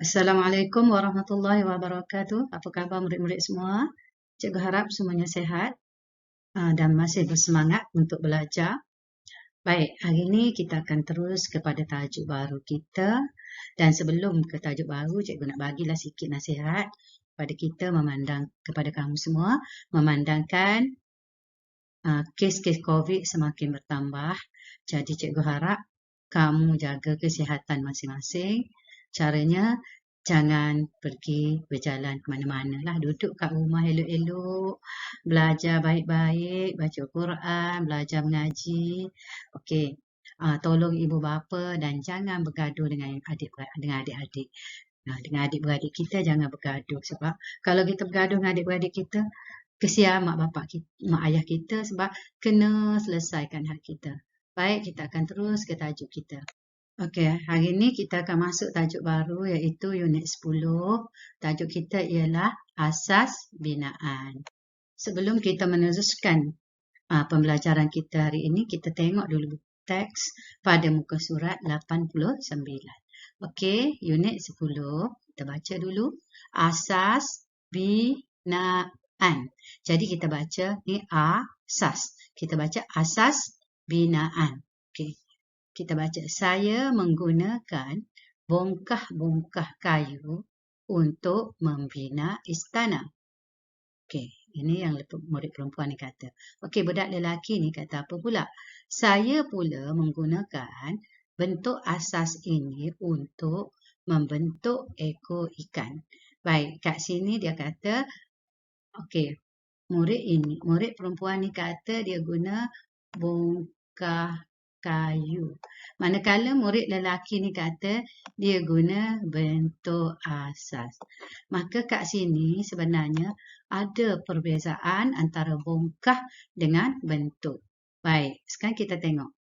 Assalamualaikum warahmatullahi wabarakatuh. Apa khabar murid-murid semua? Cikgu harap semuanya sehat dan masih bersemangat untuk belajar. Baik, hari ini kita akan terus kepada tajuk baru kita. Dan sebelum ke tajuk baru, cikgu nak bagilah sikit nasihat kepada kita kepada kamu semua, memandangkan kes-kes COVID semakin bertambah. Jadi cikgu harap kamu jaga kesihatan masing-masing. Caranya, jangan pergi berjalan ke mana-mana lah. Duduk kat rumah elok-elok, belajar baik-baik, baca Quran, belajar mengaji. Okey, tolong ibu bapa dan jangan bergaduh dengan adik-adik. Dengan adik-beradik kita jangan bergaduh, sebab kalau kita bergaduh dengan adik-beradik kita, kesian mak ayah kita sebab kena selesaikan hak kita. Baik, kita akan terus ke tajuk kita. Okey, hari ini kita akan masuk tajuk baru iaitu unit 10. Tajuk kita ialah asas binaan. Sebelum kita meneruskan pembelajaran kita hari ini, kita tengok dulu teks pada muka surat 89. Okey, unit 10, kita baca dulu. Asas binaan. Jadi kita baca ni asas. Kita baca asas binaan. Okey. Kita baca, saya menggunakan bongkah-bongkah kayu untuk membina istana. Okey, ini yang murid perempuan ni kata. Okey, budak lelaki ni kata apa pula? Saya pula menggunakan bentuk asas ini untuk membentuk ekor ikan. Baik, kat sini dia kata, okey, murid perempuan ni kata dia guna bongkah kayu. Manakala murid lelaki ni kata dia guna bentuk asas. Maka kat sini sebenarnya ada perbezaan antara bongkah dengan bentuk. Baik, sekarang kita tengok.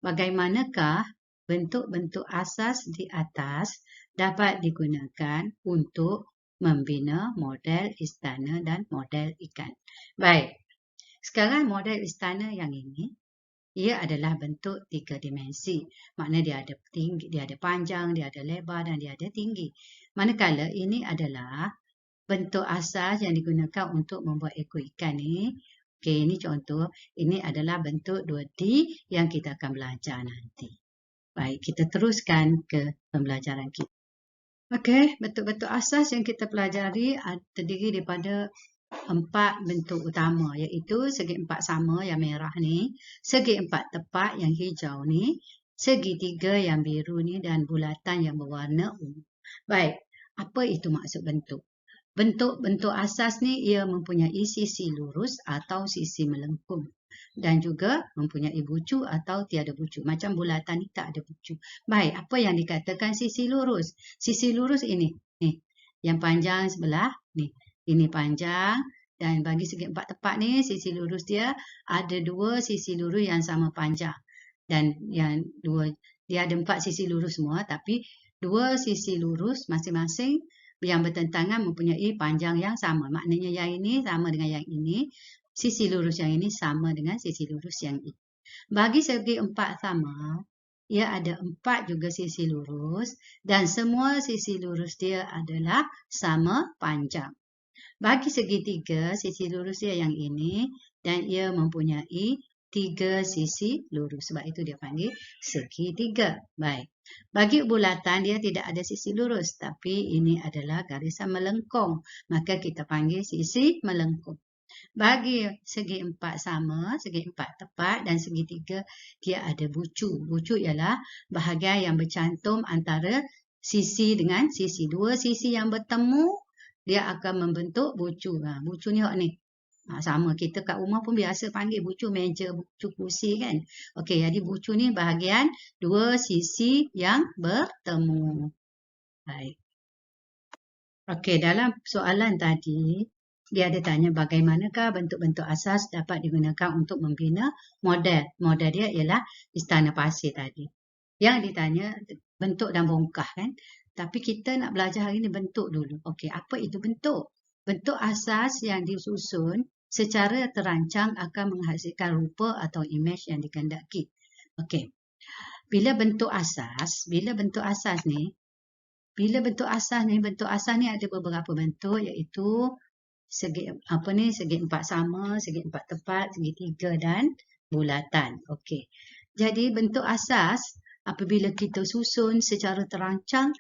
Bagaimanakah bentuk-bentuk asas di atas dapat digunakan untuk membina model istana dan model ikan. Baik, sekarang model istana yang ini, ia adalah bentuk 3 dimensi. Maknanya dia ada tinggi, dia ada panjang, dia ada lebar dan dia ada tinggi. Manakala ini adalah bentuk asas yang digunakan untuk membuat ekor ikan ni. Okey, ini contoh. Ini adalah bentuk 2D yang kita akan belajar nanti. Baik, kita teruskan ke pembelajaran kita. Okey, bentuk-bentuk asas yang kita pelajari terdiri daripada 4 bentuk utama, iaitu segi empat sama yang merah ni, segi empat tepat yang hijau ni, segitiga yang biru ni dan bulatan yang berwarna ungu. Baik, apa itu maksud bentuk? Bentuk-bentuk asas ni ia mempunyai sisi lurus atau sisi melengkung dan juga mempunyai bucu atau tiada bucu. Macam bulatan ni tak ada bucu. Baik, apa yang dikatakan sisi lurus? Sisi lurus ini, ni, yang panjang sebelah ni. Ini panjang dan bagi segi empat tepat ni, sisi lurus dia ada 2 sisi lurus yang sama panjang. Dan yang dia ada 4 sisi lurus semua, tapi 2 sisi lurus masing-masing yang bertentangan mempunyai panjang yang sama. Maknanya yang ini sama dengan yang ini, sisi lurus yang ini sama dengan sisi lurus yang ini. Bagi segi empat sama, ia ada 4 juga sisi lurus dan semua sisi lurus dia adalah sama panjang. Bagi segitiga, sisi lurus dia yang ini dan ia mempunyai 3 sisi lurus. Sebab itu dia panggil segitiga. Baik. Bagi bulatan dia tidak ada sisi lurus, tapi ini adalah garisan melengkung. Maka kita panggil sisi melengkung. Bagi segi empat sama, segi empat tepat dan segitiga dia ada bucu. Bucu ialah bahagian yang bercantum antara sisi dengan sisi. 2 sisi yang bertemu, dia akan membentuk bucu. Bucu ni ni. Sama kita kat rumah pun biasa panggil bucu meja, bucu kursi kan. Okey, jadi bucu ni bahagian 2 sisi yang bertemu. Baik. Okey, dalam soalan tadi dia ada tanya bagaimanakah bentuk-bentuk asas dapat digunakan untuk membina model. Model dia ialah istana pasir tadi. Yang ditanya bentuk dan bongkah kan. Tapi kita nak belajar hari ni bentuk dulu. Okey, apa itu bentuk? Bentuk asas yang disusun secara terancang akan menghasilkan rupa atau imej yang dikehendaki. Okey. Bila bentuk asas ni Bila bentuk asas ni ada beberapa bentuk, iaitu segi empat sama, segi empat tepat, segi tiga dan bulatan. Okey. Jadi bentuk asas apabila kita susun secara terancang,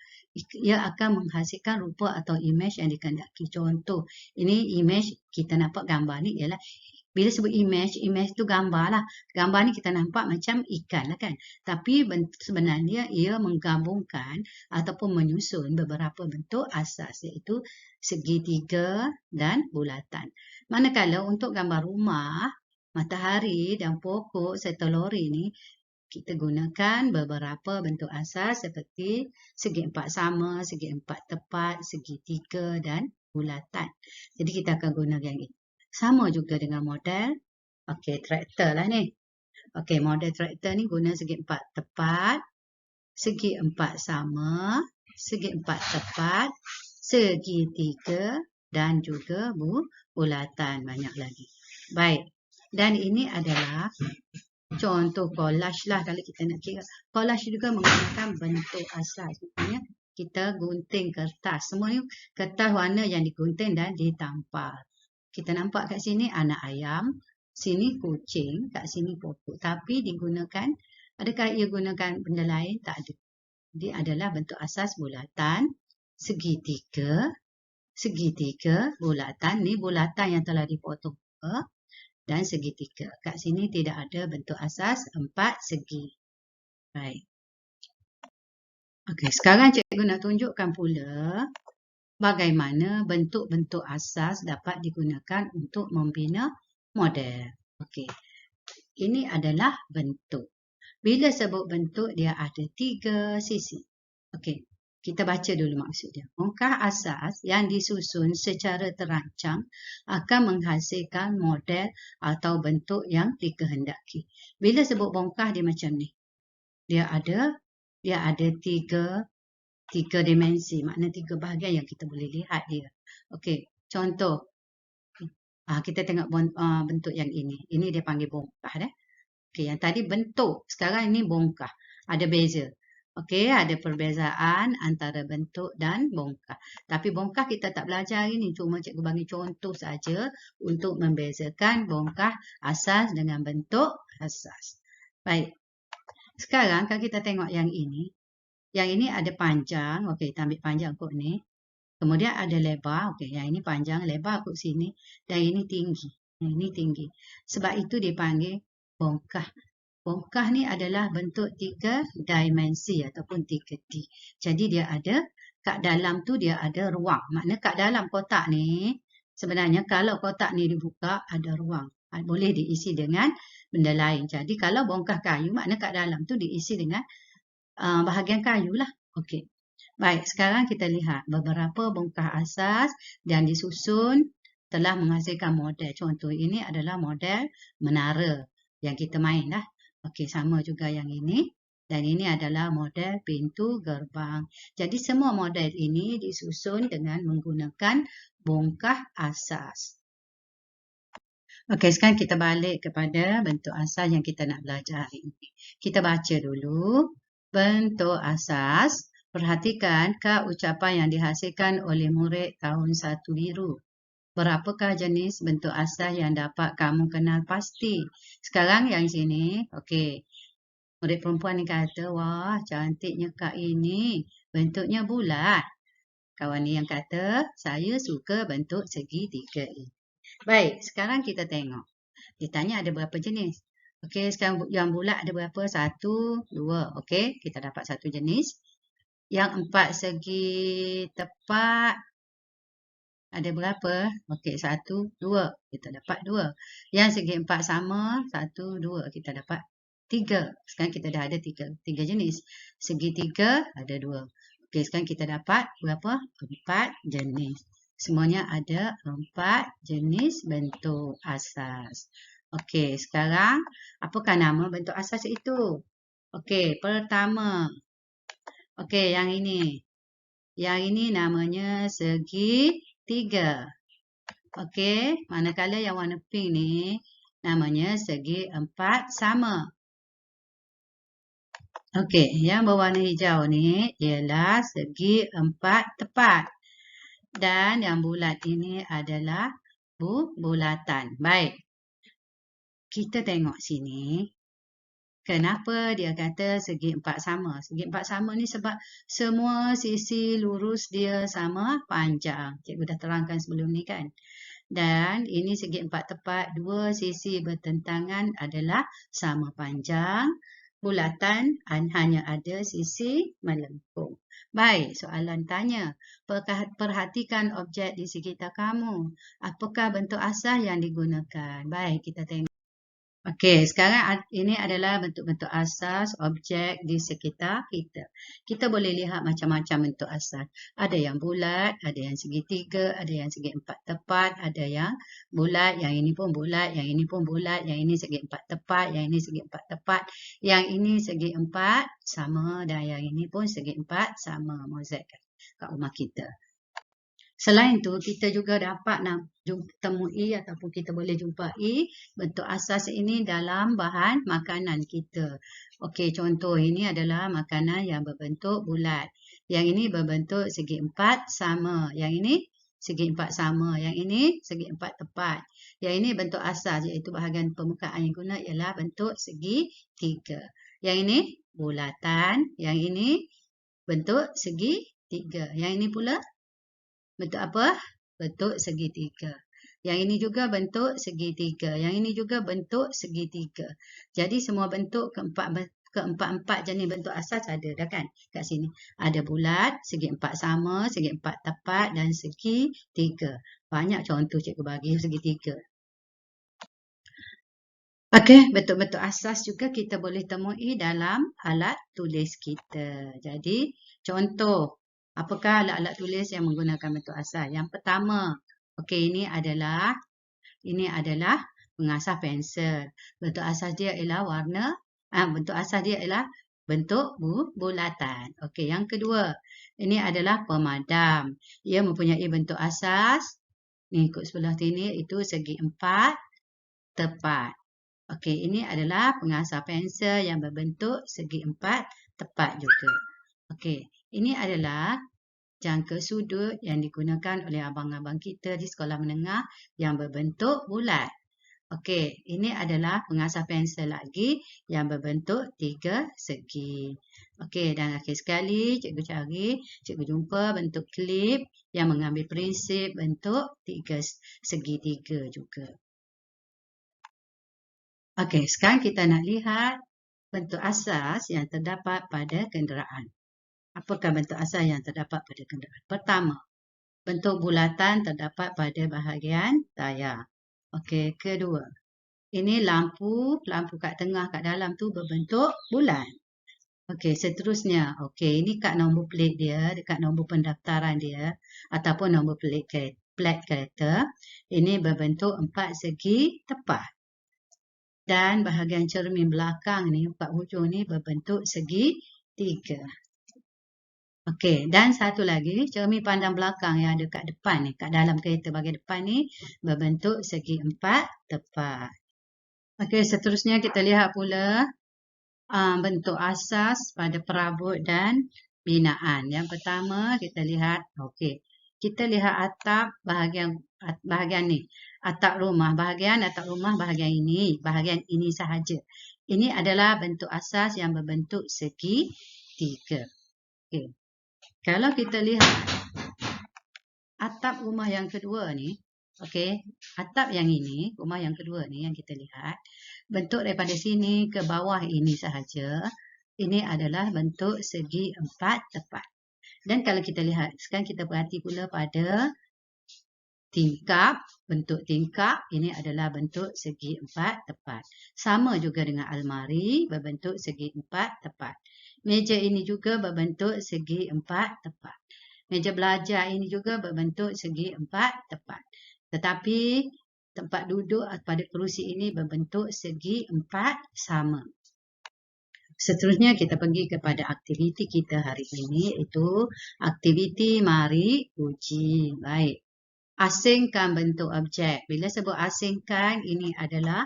ia akan menghasilkan rupa atau imej yang dikehendaki. Contoh, ini imej kita nampak gambar ni ialah bila sebut imej tu gambar lah. Gambar ni kita nampak macam ikan lah kan. Tapi sebenarnya ia menggabungkan ataupun menyusun beberapa bentuk asas, iaitu segitiga dan bulatan. Manakala untuk gambar rumah, matahari dan pokok serta lori ni, kita gunakan beberapa bentuk asas seperti segi empat sama, segi empat tepat, segitiga dan bulatan. Jadi kita akan guna yang ini. Sama juga dengan model, traktor lah ni. Model traktor ni guna segi empat tepat, segi empat sama, segi empat tepat, segitiga dan juga bulatan, banyak lagi. Baik, dan ini adalah contoh collage lah kalau kita nak kira. Collage juga menggunakan bentuk asas. Maksudnya kita gunting kertas. Semua ni kertas warna yang digunting dan ditampal. Kita nampak kat sini anak ayam, sini kucing, kat sini pokok. Tapi digunakan, adakah ia gunakan benda lain? Tak ada. Dia adalah bentuk asas bulatan, segitiga, bulatan. Ni bulatan yang telah dipotong dan segitiga. Kat sini tidak ada bentuk asas empat segi. Baik. Okey, sekarang cikgu nak tunjukkan pula bagaimana bentuk-bentuk asas dapat digunakan untuk membina model. Okey. Ini adalah bentuk. Bila sebut bentuk, dia ada tiga sisi. Okey. Kita baca dulu maksud dia. Bongkah asas yang disusun secara terancang akan menghasilkan model atau bentuk yang dikehendaki. Bila sebut bongkah, dia macam ni. Dia ada tiga dimensi, makna tiga bahagian yang kita boleh lihat dia. Okey, contoh. Kita tengok bentuk yang ini. Ini dia panggil bongkah dah. Okey, yang tadi bentuk, sekarang ini bongkah. Ada beza. Okey, ada perbezaan antara bentuk dan bongkah. Tapi bongkah kita tak belajar hari ni, cuma cikgu bagi contoh saja untuk membezakan bongkah asas dengan bentuk asas. Baik. Sekarang kalau kita tengok yang ini. Yang ini ada panjang, okey, kita ambil panjang kot ni. Kemudian ada lebar, okey, yang ini panjang, lebar kot sini. Dan ini tinggi. Yang ini tinggi. Sebab itu dipanggil bongkah. Bongkah ni adalah bentuk tiga dimensi ataupun 3D. Jadi dia ada, kat dalam tu dia ada ruang. Makna kat dalam kotak ni, sebenarnya kalau kotak ni dibuka, ada ruang. Boleh diisi dengan benda lain. Jadi kalau bongkah kayu, makna kat dalam tu diisi dengan bahagian kayu lah. Okey. Baik, sekarang kita lihat beberapa bongkah asas yang disusun telah menghasilkan model. Contoh ini adalah model menara yang kita main lah. Okey, sama juga yang ini. Dan ini adalah model pintu gerbang. Jadi semua model ini disusun dengan menggunakan bongkah asas. Okey, sekarang kita balik kepada bentuk asas yang kita nak belajar hari ini. Kita baca dulu. Bentuk asas, perhatikan kak ucapan yang dihasilkan oleh murid tahun 1 biru. Berapakah jenis bentuk asas yang dapat kamu kenal pasti? Sekarang yang sini, okey. Murid perempuan ni kata, wah cantiknya kak ini. Bentuknya bulat. Kawan ni yang kata, saya suka bentuk segitiga ini. Baik, sekarang kita tengok. Ditanya ada berapa jenis? Okey, sekarang yang bulat ada berapa? 1, 2. Okey, kita dapat satu jenis. Yang 4 segi tepat ada berapa? Okey, 1, 2. Kita dapat 2. Yang segi 4 sama, 1, 2. Kita dapat 3. Sekarang kita dah ada 3 jenis. Segitiga ada 2. Okey, sekarang kita dapat berapa? 4 jenis. Semuanya ada 4 jenis bentuk asas. Okey, sekarang apakah nama bentuk asas itu? Okey, pertama. Okey, yang ini. Yang ini namanya segitiga. Okey, manakala yang warna pink ni namanya segi 4 sama. Okey, yang berwarna hijau ni ialah segi 4 tepat. Dan yang bulat ini adalah bulatan. Baik. Kita tengok sini. Kenapa dia kata segi 4 sama? Segi 4 sama ni sebab semua sisi lurus dia sama panjang. Cikgu dah terangkan sebelum ni kan. Dan ini segi 4 tepat, dua sisi bertentangan adalah sama panjang. Bulatan hanya ada sisi melengkung. Baik, soalan tanya. Perhatikan objek di sekitar kamu. Apakah bentuk asas yang digunakan? Baik, kita tengok. Okey, sekarang ini adalah bentuk-bentuk asas objek di sekitar kita. Kita boleh lihat macam-macam bentuk asas. Ada yang bulat, ada yang segitiga, ada yang segi 4 tepat, ada yang bulat, yang ini pun bulat, yang ini pun bulat, yang ini segi 4 tepat, yang ini segi 4 tepat, yang ini segi 4 sama dan yang ini pun segi 4 sama. Mozaik kat rumah kita. Selain tu, kita juga dapat nak temui ataupun kita boleh jumpai bentuk asas ini dalam bahan makanan kita. Okey, contoh ini adalah makanan yang berbentuk bulat. Yang ini berbentuk segi 4 sama. Yang ini segi 4 sama. Yang ini segi 4 tepat. Yang ini bentuk asas iaitu bahagian permukaan yang guna ialah bentuk segi 3. Yang ini bulatan. Yang ini bentuk segi 3. Yang ini pula bentuk apa? Bentuk segitiga. Yang ini juga bentuk segitiga. Yang ini juga bentuk segitiga. Jadi semua bentuk keempat-empat jenis bentuk asas ada dah kan? Kat sini. Ada bulat, segi 4 sama, segi 4 tepat dan segi 3. Banyak contoh cikgu bagi segitiga. Okey, bentuk-bentuk asas juga kita boleh temui dalam alat tulis kita. Jadi, contoh. Apakah alat-alat tulis yang menggunakan bentuk asas? Yang pertama, okey, ini adalah pengasas pensel. Bentuk asas dia ialah bentuk asas dia ialah bentuk bulatan. Okey, yang kedua, ini adalah pemadam. Ia mempunyai bentuk asas. Ni ikut sebelah sini itu segi 4 tepat. Okey, ini adalah pengasas pensel yang berbentuk segi 4 tepat juga. Okey, ini adalah jangka sudut yang digunakan oleh abang-abang kita di sekolah menengah yang berbentuk bulat. Okey, ini adalah pengasas pensel lagi yang berbentuk 3 segi. Okey, dan akhir sekali cikgu jumpa bentuk klip yang mengambil prinsip bentuk 3 segitiga juga. Okey, sekarang kita nak lihat bentuk asas yang terdapat pada kenderaan. Apakah bentuk asas yang terdapat pada kenderaan? Pertama, bentuk bulatan terdapat pada bahagian tayar. Okey, kedua, ini lampu kat tengah kat dalam tu berbentuk bulat. Okey, seterusnya, okey, ini kat nombor plate dia, dekat nombor pendaftaran dia ataupun nombor plate kereta, ini berbentuk 4 segi tepat. Dan bahagian cermin belakang ni, kat hujung ni berbentuk segi 3. Okey, dan satu lagi, cermin pandang belakang yang ada kat depan ni, kat dalam kereta bahagian depan ni, berbentuk segi 4 tepat. Okey, seterusnya kita lihat pula bentuk asas pada perabot dan binaan. Yang pertama, kita lihat, okey, kita lihat atap bahagian ni. Atap rumah, bahagian ini sahaja. Ini adalah bentuk asas yang berbentuk segi 3. Okay. Kalau kita lihat atap rumah yang kedua ni, okay, atap yang ini, rumah yang kedua ni yang kita lihat, bentuk daripada sini ke bawah ini sahaja, ini adalah bentuk segi 4 tepat. Dan kalau kita lihat, sekarang kita perhati pula pada tingkap, bentuk tingkap ini adalah bentuk segi 4 tepat. Sama juga dengan almari berbentuk segi 4 tepat. Meja ini juga berbentuk segi 4 tepat. Meja belajar ini juga berbentuk segi 4 tepat. Tetapi tempat duduk pada kerusi ini berbentuk segi 4 sama. Seterusnya kita pergi kepada aktiviti kita hari ini, iaitu aktiviti mari uji. Baik. Asingkan bentuk objek. Bila sebut asingkan, ini adalah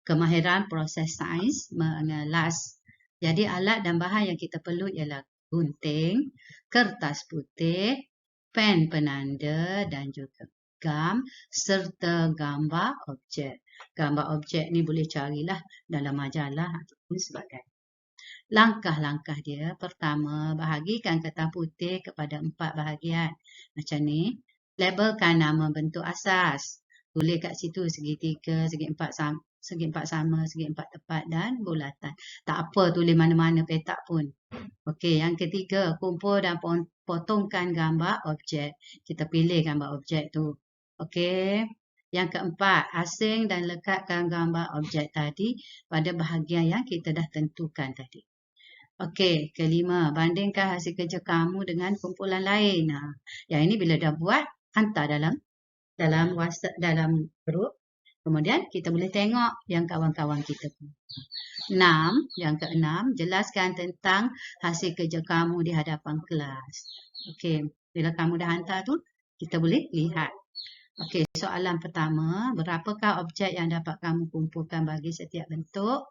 kemahiran proses sains mengelas Jadi alat dan bahan yang kita perlu ialah gunting, kertas putih, pen penanda dan juga gam serta gambar objek. Gambar objek ni boleh carilah dalam majalah ataupun sebagainya. Langkah-langkah dia, pertama, bahagikan kertas putih kepada 4 bahagian. Macam ni, labelkan nama bentuk asas. Tulis kat situ segitiga, segi empat sama, segi empat tepat dan bulatan. Tak apa tulis mana-mana petak pun. Okey, yang ketiga, kumpul dan potongkan gambar objek. Kita pilih gambar objek tu. Okey. Yang keempat, asing dan lekatkan gambar objek tadi pada bahagian yang kita dah tentukan tadi. Okey, kelima, bandingkan hasil kerja kamu dengan kumpulan lain. Nah, yang ini bila dah buat, hantar dalam WhatsApp, dalam grup. Kemudian kita boleh tengok yang kawan-kawan kita pun. Yang keenam, jelaskan tentang hasil kerja kamu di hadapan kelas. Okey, bila kamu dah hantar tu, kita boleh lihat. Okey, soalan pertama, berapakah objek yang dapat kamu kumpulkan bagi setiap bentuk?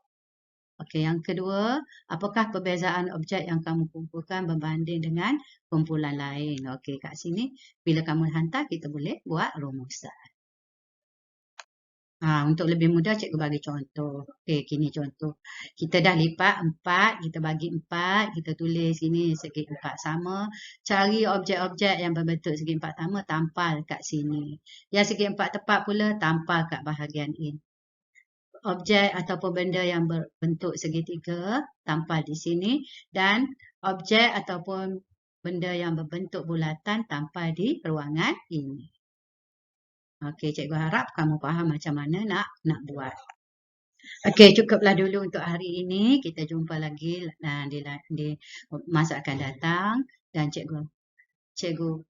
Okey, yang kedua, apakah perbezaan objek yang kamu kumpulkan berbanding dengan kumpulan lain? Okey, kat sini, bila kamu hantar, kita boleh buat rumusan. Untuk lebih mudah, cikgu bagi contoh. Okey, kini contoh. Kita dah lipat 4, kita bagi 4, kita tulis sini segi 4 sama. Cari objek-objek yang berbentuk segi 4 sama, tampal kat sini. Yang segi 4 tepat pula, tampal kat bahagian ini. Objek ataupun benda yang berbentuk segitiga, tampal di sini. Dan objek ataupun benda yang berbentuk bulatan, tampal di ruangan ini. Okey, cikgu harap kamu faham macam mana nak buat. Okey, cukuplah dulu untuk hari ini. Kita jumpa lagi di masa akan datang. Dan cikgu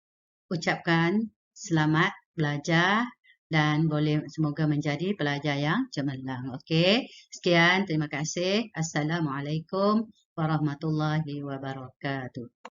ucapkan selamat belajar dan semoga menjadi pelajar yang cemerlang. Okey, sekian. Terima kasih. Assalamualaikum warahmatullahi wabarakatuh.